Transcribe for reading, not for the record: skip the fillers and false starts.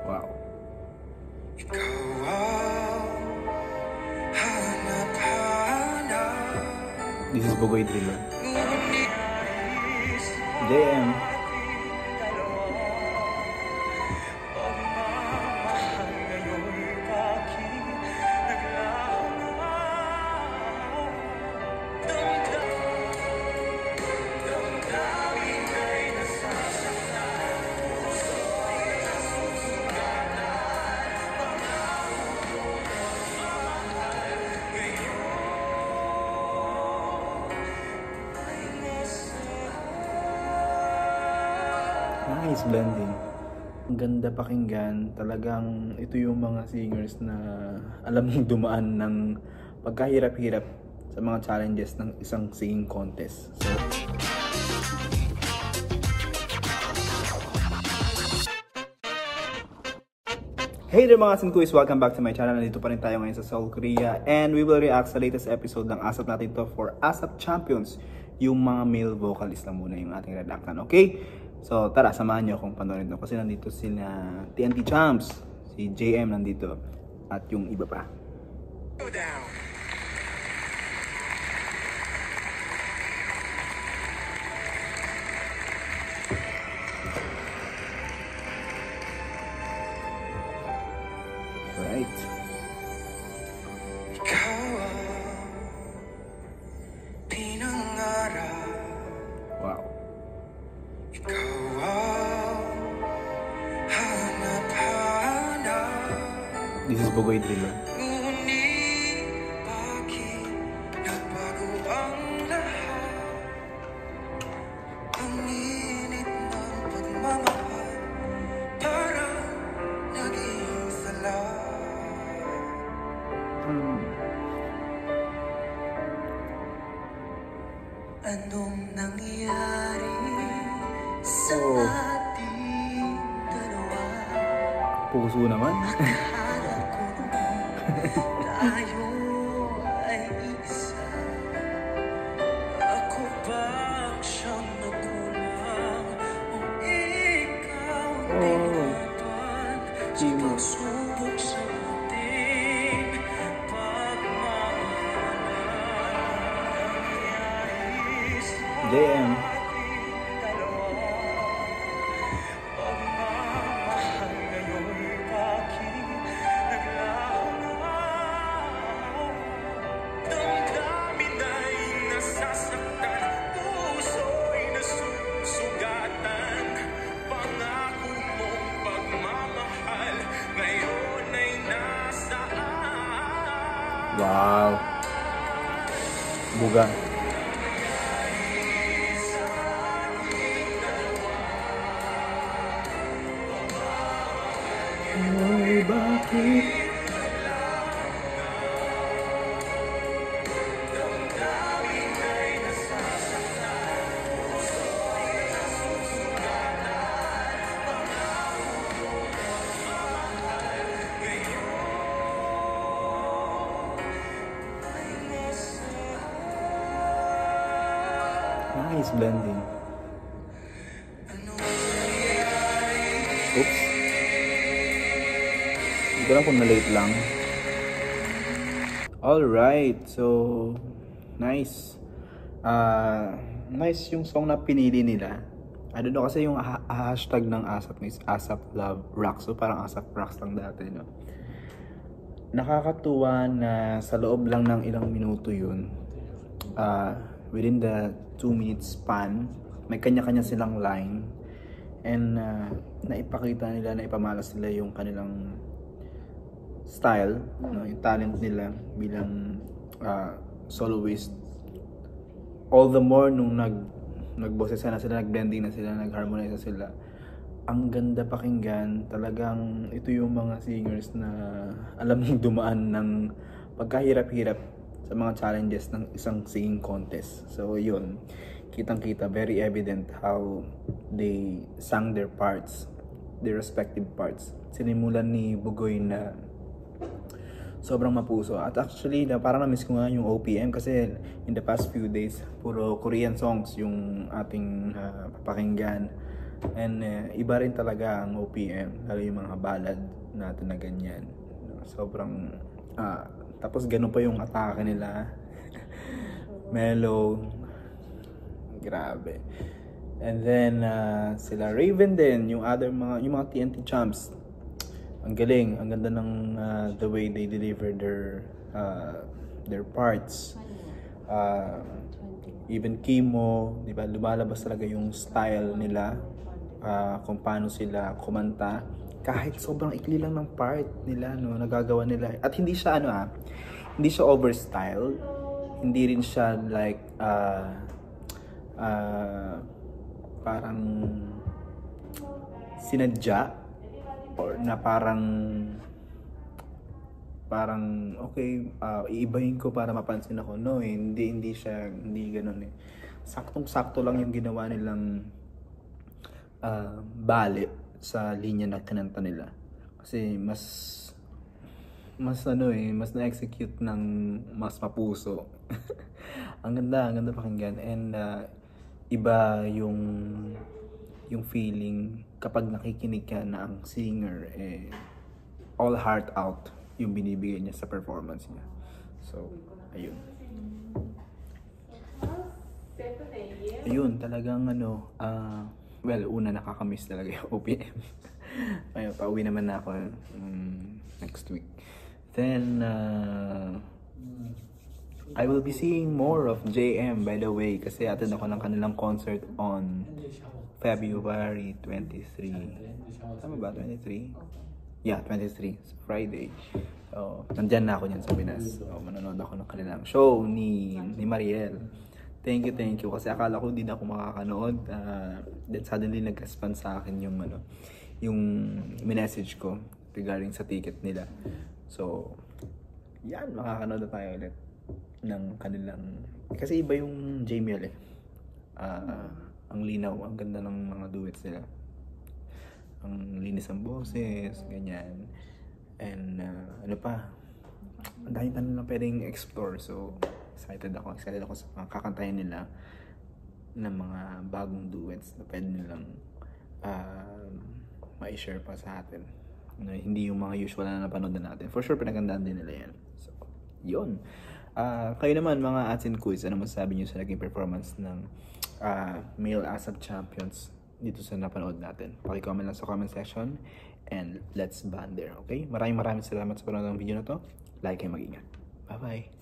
Wow. This is Bugoy Thriller. JM. Nice blending. Ang ganda pakinggan. Talagang ito yung mga singers na alam mong dumaan ng pagkahirap-hirap sa mga challenges ng isang singing contest. So, hey there mga Sinkuis! Welcome back to my channel. Nandito pa rin tayo ngayon sa Seoul, Korea. And we will react sa latest episode ng ASAP natin to for ASAP Champions. Yung mga male vocalist lang muna yung ating redactan. Okay? So tara, samahan nyo akong panoorin doon. Kasi nandito sila TNT Champs, si JM nandito, at yung iba pa. Go down! Right. Wow. This is Bugoy Thriller. Anong nangyari sa ating dalawa? Puso naman. Akala ko tayo ay isa. Ako bang siyang nagkulang o ikaw tinapan sa pagsubok sa ating JM. Wow. Buga. Ay, bakit? Nice blending. Oops. Hindi ko lang kung na-late lang. Alright, so nice. Nice yung song na pinili nila. I don't know kasi yung hashtag ng ASAP is ASAP Love Rocks. So parang ASAP Rocks lang dati, no? Nakakatuwa na sa loob lang ng ilang minuto yun. Within the 2-minute span, may kanya-kanya silang line. And naipakita nila, naipamalas nila yung kanilang style, no? Yung talent nila bilang soloist. All the more nung nagboses na sila, nag-blending na sila, nag-harmonize na sila. Ang ganda pakinggan. Talagang ito yung mga singers na alam mong dumaan ng pagkahirap-hirap sa mga challenges ng isang singing contest. So yun, kitang-kita, very evident how they sang their parts, their respective parts. Sinimulan ni Bugoy na sobrang mapuso. At actually, parang na-miss ko nga yung OPM kasi in the past few days, puro Korean songs yung ating papakinggan. And iba rin talaga ang OPM, lalo yung mga ballad natin na ganyan. Sobrang, tapos ganun pa yung atake nila. Mellow. Grabe. And then, sila Raven din, yung mga TNT champs. Ang galing, ang ganda ng the way they deliver their parts. Even Kimo, di ba, lumalabas talaga yung style nila, kung paano sila kumanta. Kahit sobrang ikli lang ng part nila, no, nagagawa nila. At hindi siya hindi siya overstyle. Hindi rin siya like parang sinadya or na parang okay, iibahin ko para mapansin ako. No, hindi ganoon eh. Saktong-sakto lang yung ginawa nilang bale sa linya na kinanta nila. Kasi mas na-execute ng mas mapuso. ang ganda pakinggan, and iba yung feeling kapag nakikinig ka na ang singer all heart out yung binibigay niya sa performance niya. So, ayun. Ayun, talagang una nakakamiss talaga yung OPM. Ayun, pauwi naman na ako next week. Then, I will be seeing more of JM, by the way, kasi attend ako ng kanilang concert on February 23. Tama ba? 23? Yeah, 23. It's Friday. So, nandyan na ako niyan sa Pinas. So, manonood ako ng kanilang show ni Mariel. Thank you. Kasi akala ko hindi na ako makakanood. Then suddenly nag-respond sa akin yung message ko regarding sa ticket nila. So, yan, makakanood na tayo ulit ng kanilang, kasi iba yung Jamiel eh. Ang linaw, ang ganda ng mga duets nila. Ang linis ang boses, ganyan. And ano pa, ang dahil na pwedeng explore. So, excited ako sa mga kakantayan nila ng mga bagong duets na pwede nilang ma-share pa sa atin. Hindi yung mga usual na napanood na natin. For sure, pinagandaan din nila yan. So, yun. Kayo naman, mga Atsin Quiz, ano masasabi nyo sa naging performance ng male ASAP champions dito sa napanood natin? Paki-comment lang sa comment section and let's band there, okay? Maraming salamat sa panonood ng video na to. Like kayo, mag-ingat. Bye-bye!